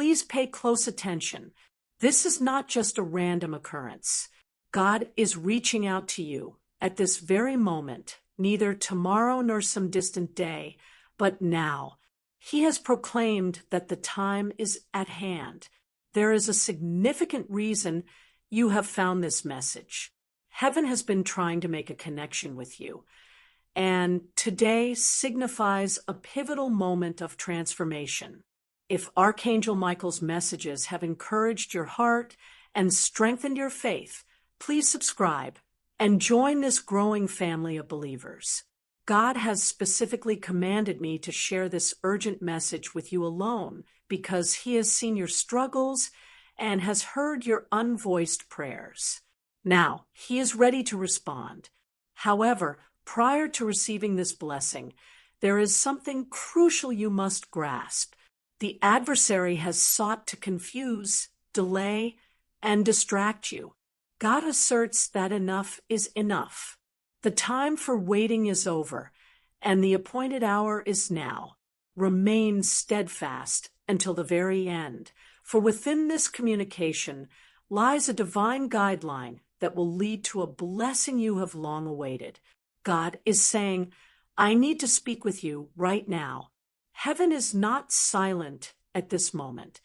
please pay close attention. This is not just a random occurrence. God is reaching out to you at this very moment, neither tomorrow nor some distant day, but now. He has proclaimed that the time is at hand. There is a significant reason you have found this message. Heaven has been trying to make a connection with you, and today signifies a pivotal moment of transformation. If Archangel Michael's messages have encouraged your heart and strengthened your faith, please subscribe and join this growing family of believers. God has specifically commanded me to share this urgent message with you alone because He has seen your struggles and has heard your unvoiced prayers. Now, He is ready to respond. However, prior to receiving this blessing, there is something crucial you must grasp. The adversary has sought to confuse, delay, and distract you. God asserts that enough is enough. The time for waiting is over, and the appointed hour is now. Remain steadfast until the very end, for within this communication lies a divine guideline that will lead to a blessing you have long awaited. God is saying, I need to speak with you right now. Heaven is not silent at this moment.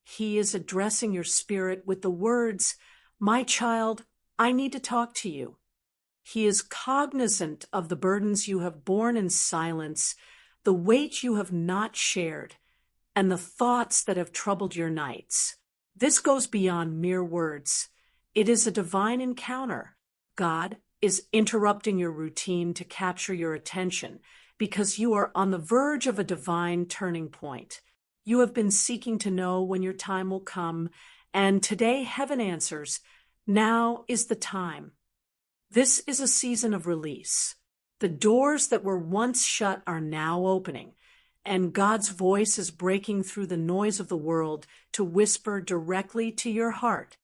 He is addressing your spirit with the words, my child, I need to talk to you. He is cognizant of the burdens you have borne in silence, the weight you have not shared, and the thoughts that have troubled your nights. This goes beyond mere words. It is a divine encounter. God is interrupting your routine to capture your attention because you are on the verge of a divine turning point. You have been seeking to know when your time will come, and today heaven answers, now is the time. This is a season of release. The doors that were once shut are now opening, and God's voice is breaking through the noise of the world to whisper directly to your heart.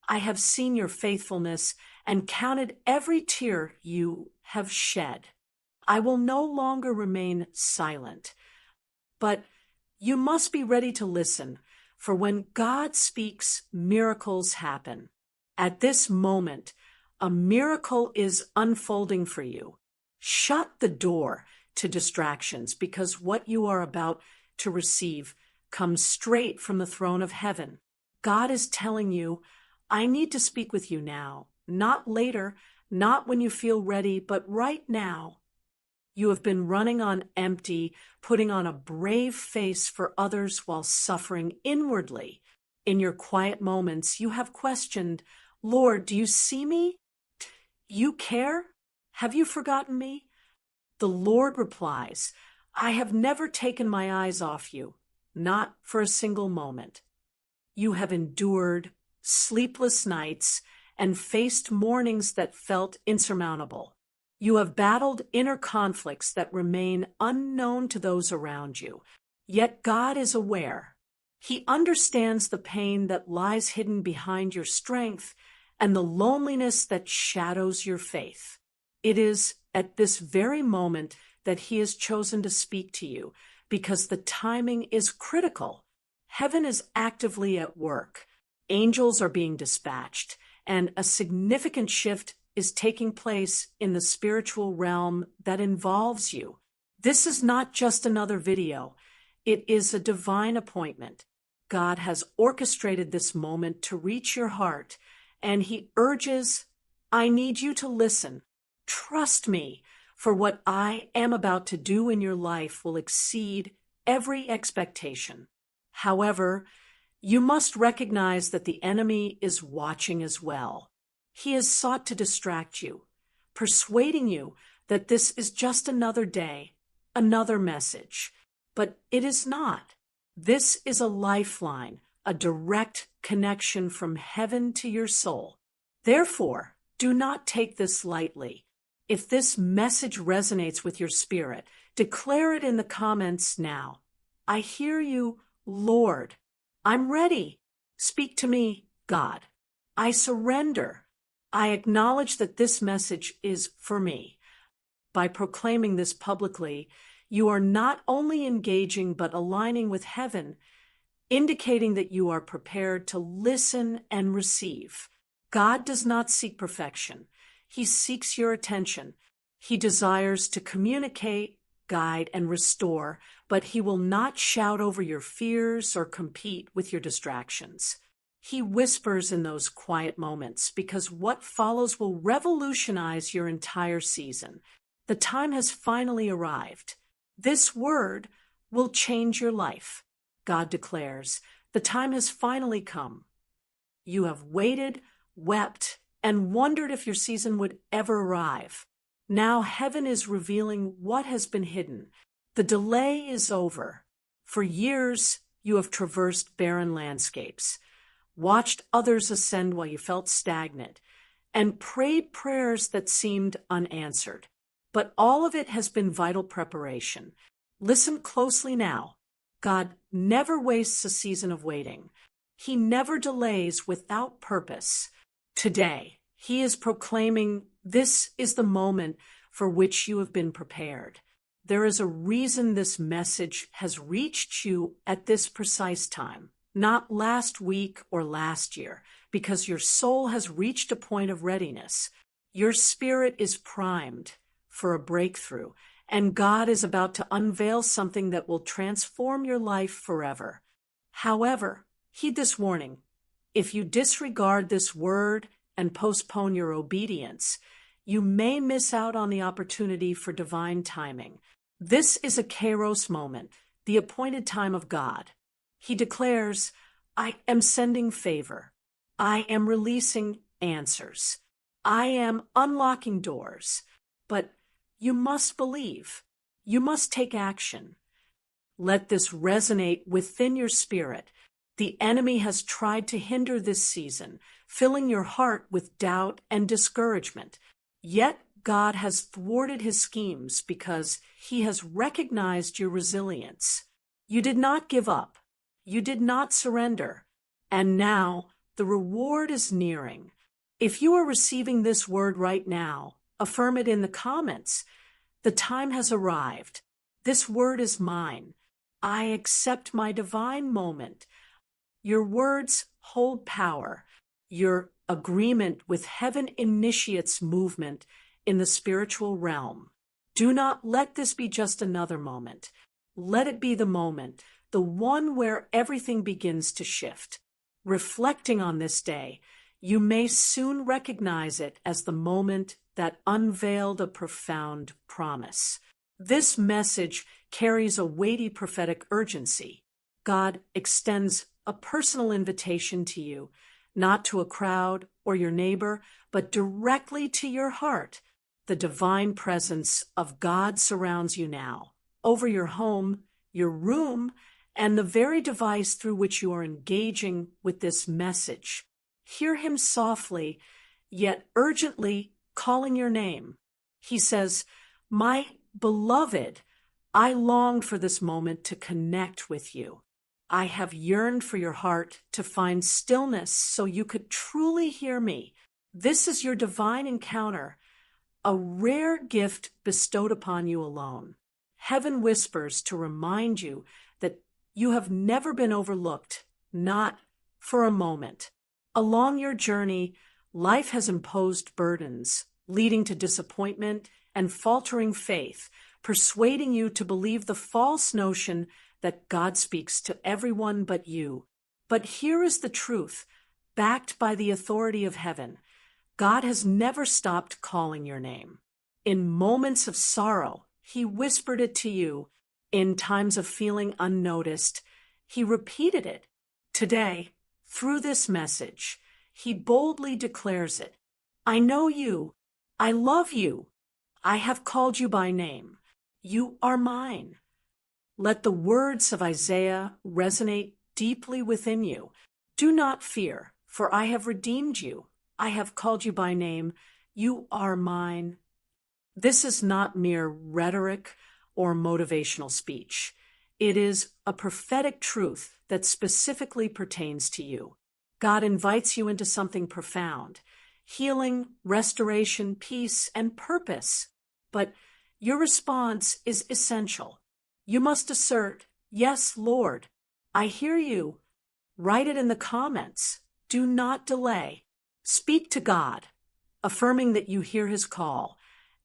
I have seen your faithfulness and counted every tear you have shed. I will no longer remain silent, but you must be ready to listen, for when God speaks, miracles happen. At this moment, a miracle is unfolding for you. Shut the door to distractions because what you are about to receive comes straight from the throne of heaven. God is telling you, I need to speak with you now, not later, not when you feel ready, but right now. You have been running on empty, putting on a brave face for others while suffering inwardly. In your quiet moments, you have questioned, Lord, do you see me? You care? Have you forgotten me? The Lord replies, I have never taken my eyes off you, not for a single moment. You have endured sleepless nights and faced mornings that felt insurmountable. You have battled inner conflicts that remain unknown to those around you, yet God is aware. He understands the pain that lies hidden behind your strength and the loneliness that shadows your faith. It is at this very moment that He has chosen to speak to you because the timing is critical. Heaven is actively at work. Angels are being dispatched, and a significant shift is taking place in the spiritual realm that involves you. This is not just another video. It is a divine appointment. God has orchestrated this moment to reach your heart, and He urges, I need you to listen. Trust me, for what I am about to do in your life will exceed every expectation. However, you must recognize that the enemy is watching as well. He has sought to distract you, persuading you that this is just another day, another message. But it is not. This is a lifeline, a direct connection from heaven to your soul. Therefore, do not take this lightly. If this message resonates with your spirit, declare it in the comments now. I hear you, Lord. I'm ready. Speak to me, God. I surrender. I acknowledge that this message is for me. By proclaiming this publicly, you are not only engaging but aligning with heaven. indicating that you are prepared to listen and receive. God does not seek perfection. He seeks your attention. He desires to communicate, guide, and restore, but he will not shout over your fears or compete with your distractions. He whispers in those quiet moments because what follows will revolutionize your entire season. The time has finally arrived. This word will change your life. God declares, the time has finally come. You have waited, wept, and wondered if your season would ever arrive. Now heaven is revealing what has been hidden. The delay is over. For years, you have traversed barren landscapes, watched others ascend while you felt stagnant, and prayed prayers that seemed unanswered. But all of it has been vital preparation. Listen closely now. God never wastes a season of waiting. He never delays without purpose. Today, he is proclaiming, this is the moment for which you have been prepared. There is a reason this message has reached you at this precise time, not last week or last year, because your soul has reached a point of readiness. Your spirit is primed for a breakthrough, and God is about to unveil something that will transform your life forever. However, heed this warning. If you disregard this word and postpone your obedience, you may miss out on the opportunity for divine timing. This is a Kairos moment, the appointed time of God. He declares, I am sending favor. I am releasing answers. I am unlocking doors. But you must believe. You must take action. Let this resonate within your spirit. The enemy has tried to hinder this season, filling your heart with doubt and discouragement. Yet God has thwarted his schemes because he has recognized your resilience. You did not give up. You did not surrender. And now the reward is nearing. If you are receiving this word right now, affirm it in the comments. The time has arrived. This word is mine. I accept my divine moment. Your words hold power. Your agreement with heaven initiates movement in the spiritual realm. Do not let this be just another moment. Let it be the moment, the one where everything begins to shift. Reflecting on this day, you may soon recognize it as the moment that unveiled a profound promise. This message carries a weighty prophetic urgency. God extends a personal invitation to you, not to a crowd or your neighbor, but directly to your heart. The divine presence of God surrounds you now, over your home, your room, and the very device through which you are engaging with this message. Hear him softly, yet urgently calling your name. He says, my beloved, I longed for this moment to connect with you. I have yearned for your heart to find stillness so you could truly hear me. This is your divine encounter, a rare gift bestowed upon you alone. Heaven whispers to remind you that you have never been overlooked, not for a moment. Along your journey, life has imposed burdens, leading to disappointment and faltering faith, persuading you to believe the false notion that God speaks to everyone but you. But here is the truth, backed by the authority of heaven. God has never stopped calling your name. In moments of sorrow, he whispered it to you. In times of feeling unnoticed, he repeated it. Today, through this message, he boldly declares it. I know you. I love you. I have called you by name. You are mine. Let the words of Isaiah resonate deeply within you. Do not fear, for I have redeemed you. I have called you by name. You are mine. This is not mere rhetoric or motivational speech. It is a prophetic truth that specifically pertains to you. God invites you into something profound, healing, restoration, peace, and purpose. But your response is essential. You must assert, yes, Lord, I hear you. Write it in the comments. Do not delay. Speak to God, affirming that you hear his call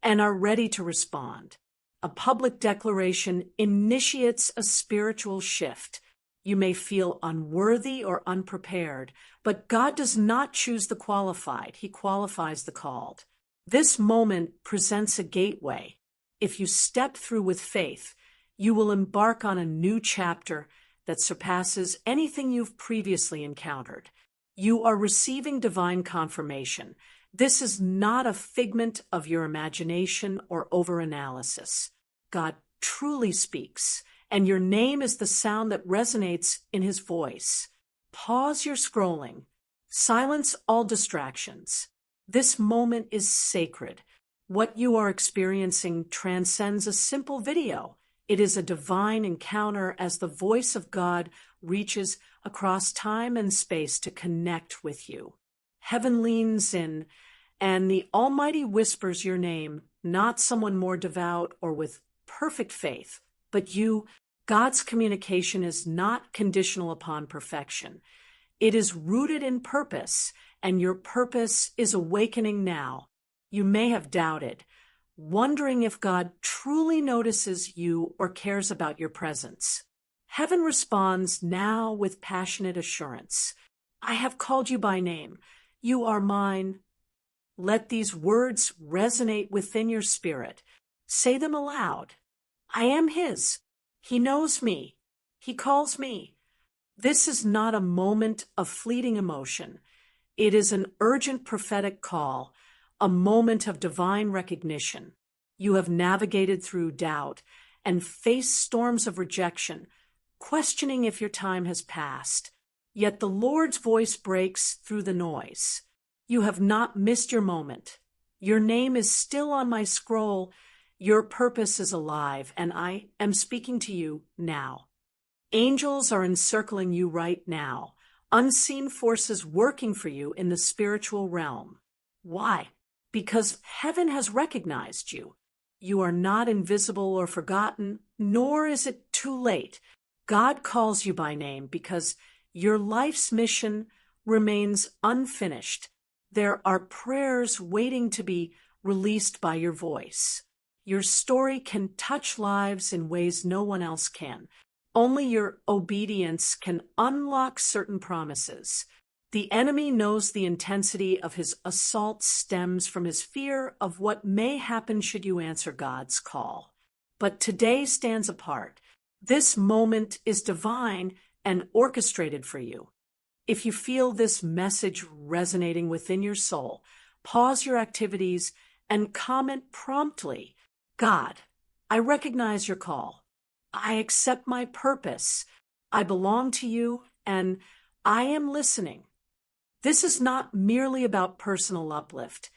and are ready to respond. A public declaration initiates a spiritual shift. You may feel unworthy or unprepared, but God does not choose the qualified. He qualifies the called. This moment presents a gateway. If you step through with faith, you will embark on a new chapter that surpasses anything you've previously encountered. You are receiving divine confirmation. This is not a figment of your imagination or overanalysis. God truly speaks, and your name is the sound that resonates in his voice. Pause your scrolling. Silence all distractions. This moment is sacred. What you are experiencing transcends a simple video. It is a divine encounter as the voice of God reaches across time and space to connect with you. Heaven leans in, and the Almighty whispers your name, not someone more devout or with perfect faith, but you. God's communication is not conditional upon perfection. It is rooted in purpose, and your purpose is awakening now. You may have doubted, wondering if God truly notices you or cares about your presence. Heaven responds now with passionate assurance. I have called you by name. You are mine. Let these words resonate within your spirit. Say them aloud. I am his. He knows me. He calls me. This is not a moment of fleeting emotion. It is an urgent prophetic call, a moment of divine recognition. You have navigated through doubt and faced storms of rejection, questioning if your time has passed. Yet the Lord's voice breaks through the noise. You have not missed your moment. Your name is still on my scroll. Your purpose is alive, and I am speaking to you now. Angels are encircling you right now, unseen forces working for you in the spiritual realm. Why? Because heaven has recognized you. You are not invisible or forgotten, nor is it too late. God calls you by name because your life's mission remains unfinished. There are prayers waiting to be released by your voice. Your story can touch lives in ways no one else can. Only your obedience can unlock certain promises. The enemy knows the intensity of his assault stems from his fear of what may happen should you answer God's call. But today stands apart. This moment is divine and orchestrated for you. If you feel this message resonating within your soul, pause your activities and comment promptly. God, I recognize your call. I accept my purpose. I belong to you, and I am listening. This is not merely about personal uplift.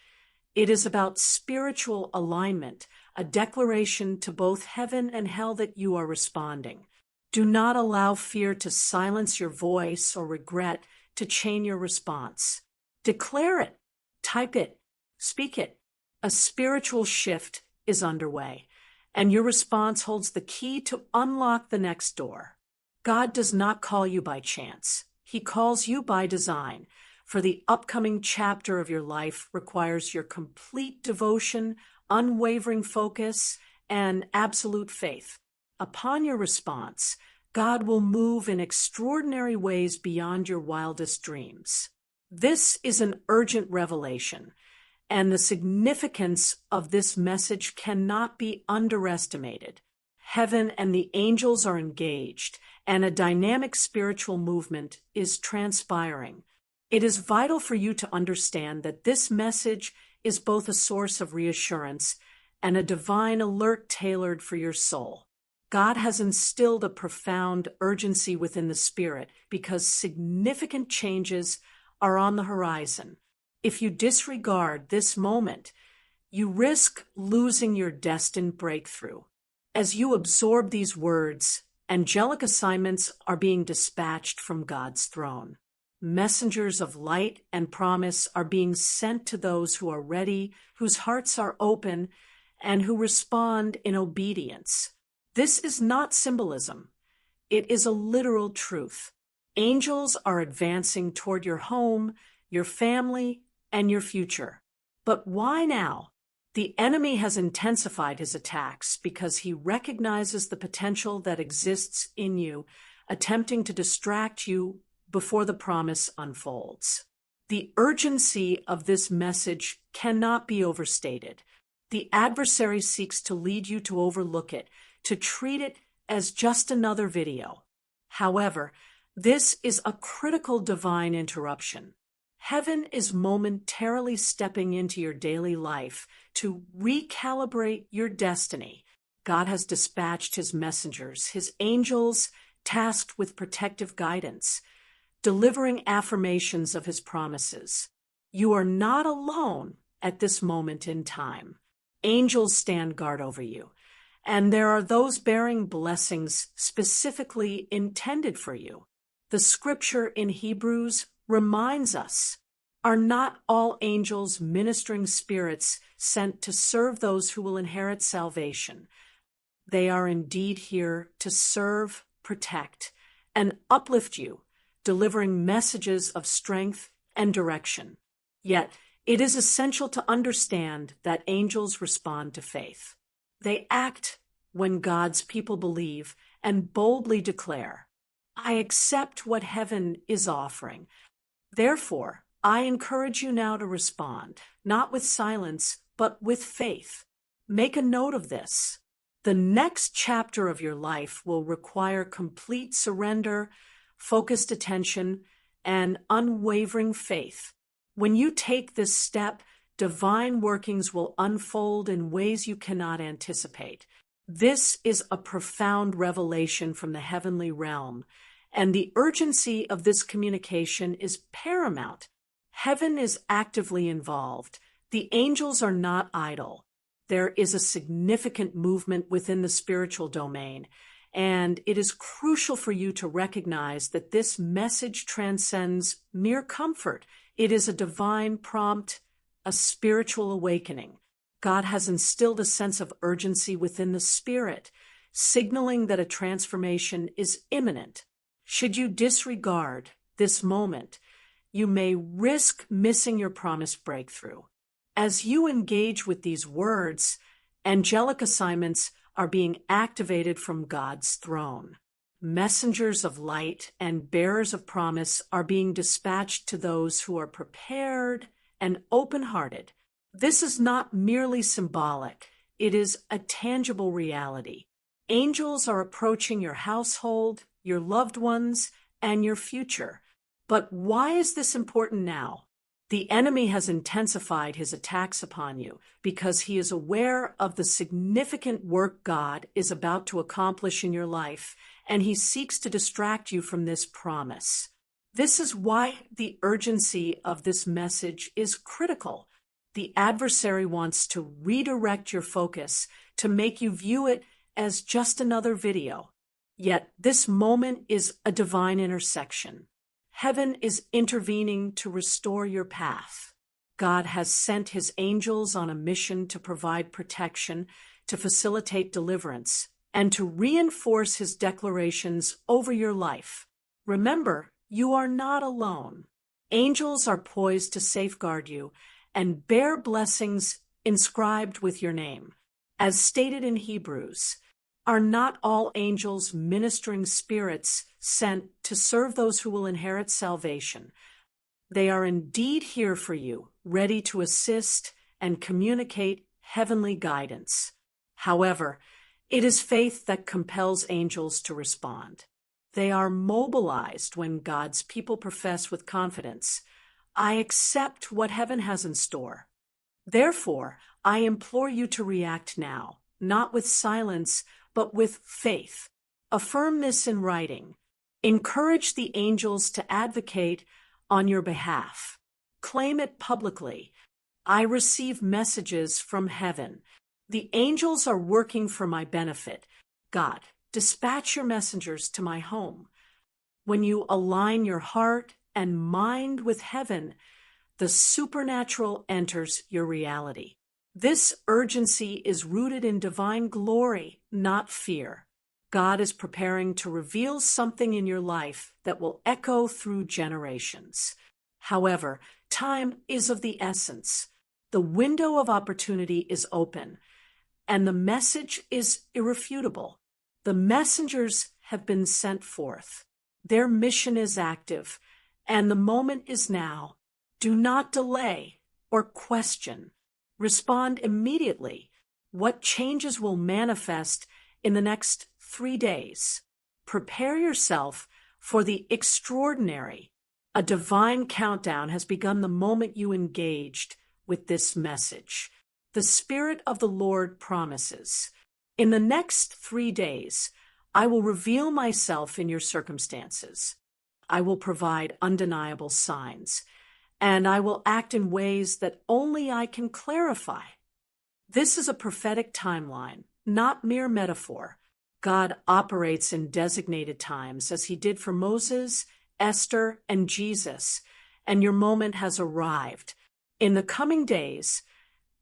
It is about spiritual alignment, a declaration to both heaven and hell that you are responding. Do not allow fear to silence your voice or regret to chain your response. Declare it, type it, speak it. A spiritual shift is underway, and your response holds the key to unlock the next door. God does not call you by chance. He calls you by design, for the upcoming chapter of your life requires your complete devotion, unwavering focus, and absolute faith. Upon your response, God will move in extraordinary ways beyond your wildest dreams. This is an urgent revelation, and the significance of this message cannot be underestimated. Heaven and the angels are engaged, and a dynamic spiritual movement is transpiring. It is vital for you to understand that this message is both a source of reassurance and a divine alert tailored for your soul. God has instilled a profound urgency within the spirit because significant changes are on the horizon. If you disregard this moment, you risk losing your destined breakthrough. As you absorb these words, angelic assignments are being dispatched from God's throne. Messengers of light and promise are being sent to those who are ready, whose hearts are open, and who respond in obedience. This is not symbolism. it is a literal truth. Angels are advancing toward your home, your family, and your future. But why now? The enemy has intensified his attacks because he recognizes the potential that exists in you, attempting to distract you before the promise unfolds. The urgency of this message cannot be overstated. The adversary seeks to lead you to overlook it, to treat it as just another video. However, this is a critical divine interruption. Heaven is momentarily stepping into your daily life to recalibrate your destiny. God has dispatched his messengers, his angels, tasked with protective guidance, delivering affirmations of his promises. You are not alone at this moment in time. Angels stand guard over you, and there are those bearing blessings specifically intended for you. The scripture in Hebrews reminds us, are not all angels ministering spirits sent to serve those who will inherit salvation? They are indeed here to serve, protect, and uplift you, delivering messages of strength and direction. Yet, it is essential to understand that angels respond to faith. They act when God's people believe and boldly declare, I accept what heaven is offering. Therefore, I encourage you now to respond, not with silence, but with faith. Make a note of this. The next chapter of your life will require complete surrender, focused attention, and unwavering faith. When you take this step, divine workings will unfold in ways you cannot anticipate. This is a profound revelation from the heavenly realm, and the urgency of this communication is paramount. Heaven is actively involved. The angels are not idle. There is a significant movement within the spiritual domain, and it is crucial for you to recognize that this message transcends mere comfort. It is a divine prompt, a spiritual awakening. God has instilled a sense of urgency within the spirit, signaling that a transformation is imminent. Should you disregard this moment, you may risk missing your promised breakthrough. As you engage with these words, angelic assignments are being activated from God's throne. Messengers of light and bearers of promise are being dispatched to those who are prepared and open-hearted. This is not merely symbolic. It is a tangible reality. Angels are approaching your household, your loved ones, and your future. But why is this important now? The enemy has intensified his attacks upon you because he is aware of the significant work God is about to accomplish in your life, and he seeks to distract you from this promise. This is why the urgency of this message is critical. The adversary wants to redirect your focus to make you view it as just another video. Yet this moment is a divine intersection. Heaven is intervening to restore your path. God has sent his angels on a mission to provide protection, to facilitate deliverance, and to reinforce his declarations over your life. Remember, you are not alone. Angels are poised to safeguard you and bear blessings inscribed with your name. As stated in Hebrews, are not all angels ministering spirits sent to serve those who will inherit salvation? They are indeed here for you, ready to assist and communicate heavenly guidance. However, it is faith that compels angels to respond. They are mobilized when God's people profess with confidence, I accept what heaven has in store. Therefore, I implore you to react now, not with silence, but with faith. Affirm this in writing. Encourage the angels to advocate on your behalf. Claim it publicly. I receive messages from heaven. The angels are working for my benefit. God, dispatch your messengers to my home. When you align your heart and mind with heaven, the supernatural enters your reality. This urgency is rooted in divine glory, not fear. God is preparing to reveal something in your life that will echo through generations. However, time is of the essence. The window of opportunity is open, and the message is irrefutable. The messengers have been sent forth. Their mission is active, and the moment is now. Do not delay or question. Respond immediately. What changes will manifest in the next 3 days? Prepare yourself for the extraordinary. A divine countdown has begun the moment you engaged with this message. The Spirit of the Lord promises, in the next 3 days, I will reveal myself in your circumstances. I will provide undeniable signs, and I will act in ways that only I can clarify. This is a prophetic timeline, not mere metaphor. God operates in designated times, as he did for Moses, Esther, and Jesus, and your moment has arrived. In the coming days,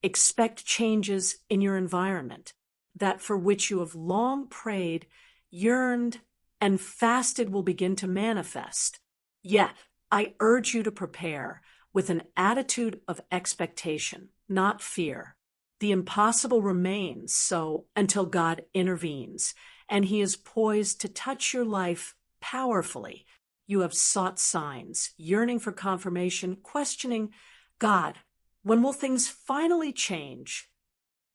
expect changes in your environment, that for which you have long prayed, yearned, and fasted will begin to manifest. Yet, I urge you to prepare with an attitude of expectation, not fear. The impossible remains so until God intervenes, and he is poised to touch your life powerfully. You have sought signs, yearning for confirmation, questioning, God, when will things finally change?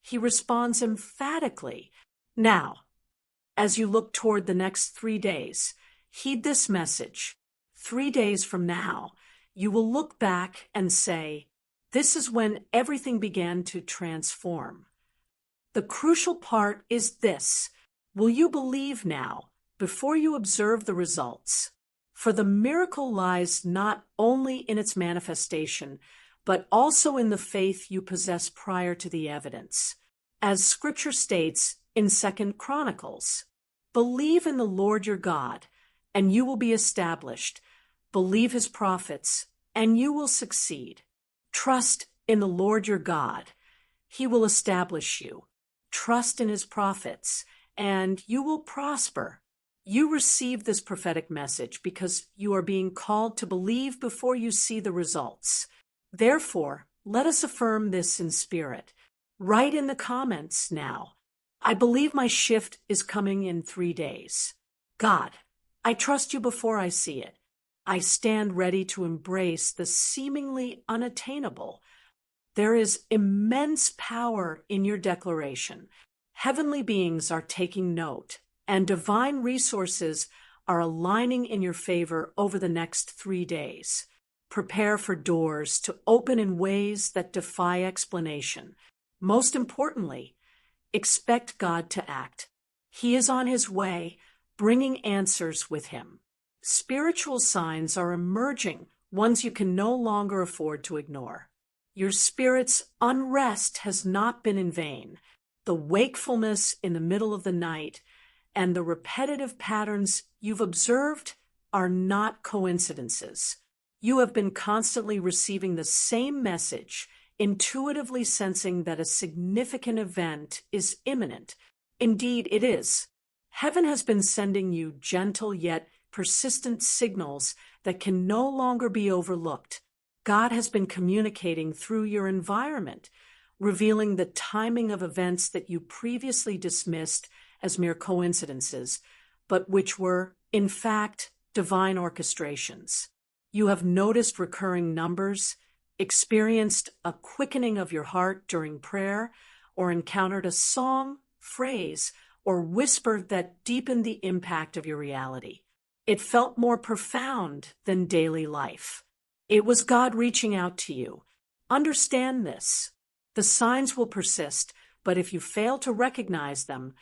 He responds emphatically. Now, as you look toward the next 3 days, heed this message. 3 days from now, you will look back and say, this is when everything began to transform. The crucial part is this. Will you believe now before you observe the results? For the miracle lies not only in its manifestation, but also in the faith you possess prior to the evidence. As Scripture states in 2 Chronicles, believe in the Lord your God, and you will be established. Believe his prophets, and you will succeed. Trust in the Lord your God. He will establish you. Trust in his prophets, and you will prosper. You receive this prophetic message because you are being called to believe before you see the results. Therefore, let us affirm this in spirit. Write in the comments now, I believe my shift is coming in 3 days. God, I trust you before I see it. I stand ready to embrace the seemingly unattainable. There is immense power in your declaration. Heavenly beings are taking note, and divine resources are aligning in your favor over the next 3 days. Prepare for doors to open in ways that defy explanation. Most importantly, expect God to act. He is on his way, bringing answers with him. Spiritual signs are emerging, ones you can no longer afford to ignore. Your spirit's unrest has not been in vain. The wakefulness in the middle of the night and the repetitive patterns you've observed are not coincidences. You have been constantly receiving the same message, intuitively sensing that a significant event is imminent. Indeed, it is. Heaven has been sending you gentle yet persistent signals that can no longer be overlooked. God has been communicating through your environment, revealing the timing of events that you previously dismissed as mere coincidences, but which were, in fact, divine orchestrations. You have noticed recurring numbers, experienced a quickening of your heart during prayer, or encountered a song, phrase, or whisper that deepened the impact of your reality. It felt more profound than daily life. It was God reaching out to you. Understand this. The signs will persist, but if you fail to recognize them,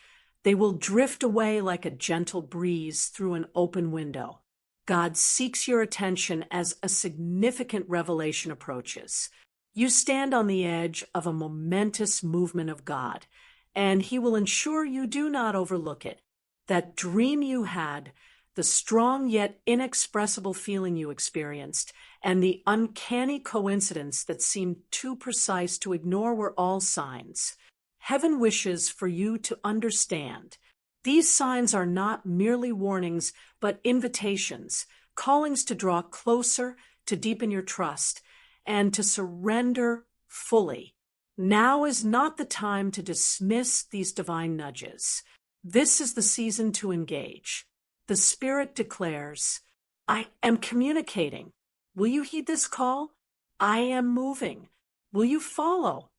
they will drift away like a gentle breeze through an open window. God seeks your attention as a significant revelation approaches. You stand on the edge of a momentous movement of God, and he will ensure you do not overlook it. That dream you had, the strong yet inexpressible feeling you experienced, and the uncanny coincidence that seemed too precise to ignore were all signs. Heaven wishes for you to understand These signs are not merely warnings, but invitations, callings to draw closer, to deepen your trust, and to surrender fully. Now is not the time to dismiss these divine nudges. This is the season to engage. The Spirit declares, I am communicating. Will you heed this call? I am moving. Will you follow?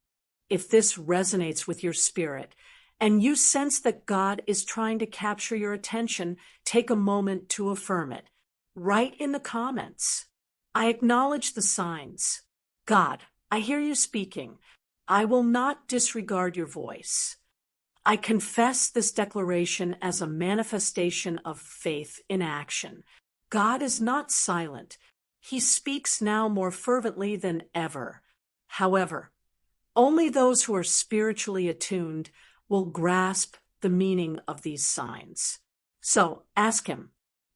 If this resonates with your spirit, and you sense that God is trying to capture your attention, take a moment to affirm it. Write in the comments, I acknowledge the signs. God, I hear you speaking. I will not disregard your voice. I confess this declaration as a manifestation of faith in action. God is not silent. He speaks now more fervently than ever. However, only those who are spiritually attuned will grasp the meaning of these signs. So ask Him,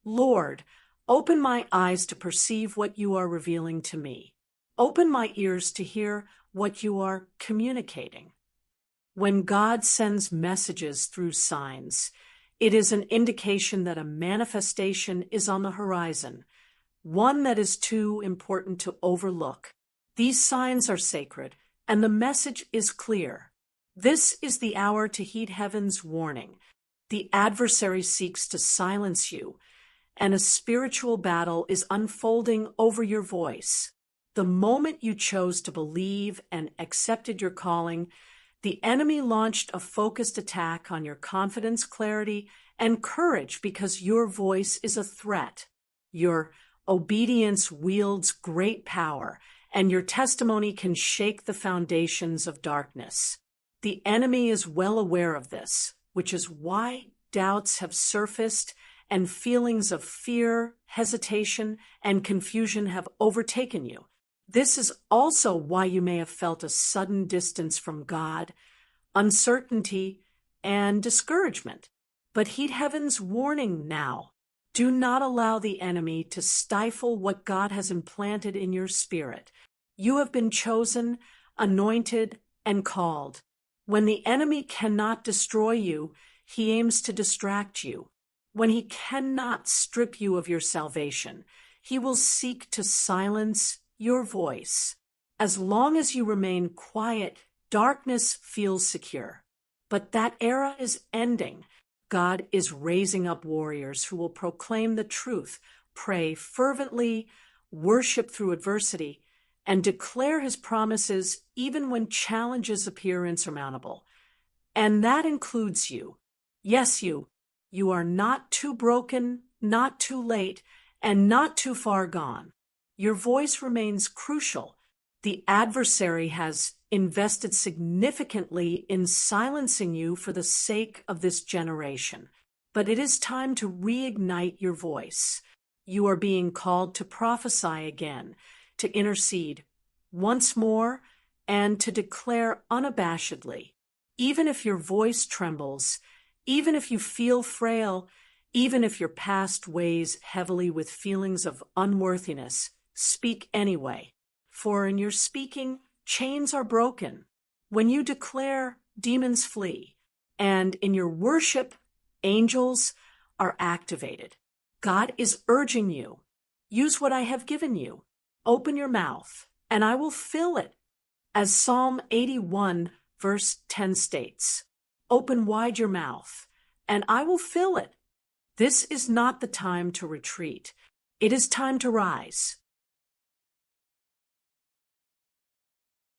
Lord, open my eyes to perceive what you are revealing to me. Open my ears to hear what you are communicating. When God sends messages through signs, it is an indication that a manifestation is on the horizon, one that is too important to overlook. These signs are sacred, and the message is clear. This is the hour to heed heaven's warning. The adversary seeks to silence you, and a spiritual battle is unfolding over your voice. The moment you chose to believe and accepted your calling, the enemy launched a focused attack on your confidence, clarity, and courage because your voice is a threat. Your obedience wields great power, and your testimony can shake the foundations of darkness. The enemy is well aware of this, which is why doubts have surfaced and feelings of fear, hesitation, and confusion have overtaken you. This is also why you may have felt a sudden distance from God, uncertainty, and discouragement. But heed heaven's warning now. Do not allow the enemy to stifle what God has implanted in your spirit. You have been chosen, anointed, and called. When the enemy cannot destroy you, he aims to distract you. When he cannot strip you of your salvation, he will seek to silence your voice. As long as you remain quiet, darkness feels secure. But that era is ending. God is raising up warriors who will proclaim the truth, pray fervently, worship through adversity, and declare his promises even when challenges appear insurmountable. And that includes you. Yes, you. You are not too broken, not too late, and not too far gone. Your voice remains crucial. The adversary has invested significantly in silencing you for the sake of this generation. But it is time to reignite your voice. You are being called to prophesy again, to intercede once more, and to declare unabashedly. Even if your voice trembles, even if you feel frail, even if your past weighs heavily with feelings of unworthiness, speak anyway. For in your speaking, chains are broken. When you declare, demons flee. And in your worship, angels are activated. God is urging you. Use what I have given you. Open your mouth, and I will fill it. As Psalm 81, verse 10 states, open wide your mouth, and I will fill it. This is not the time to retreat. It is time to rise.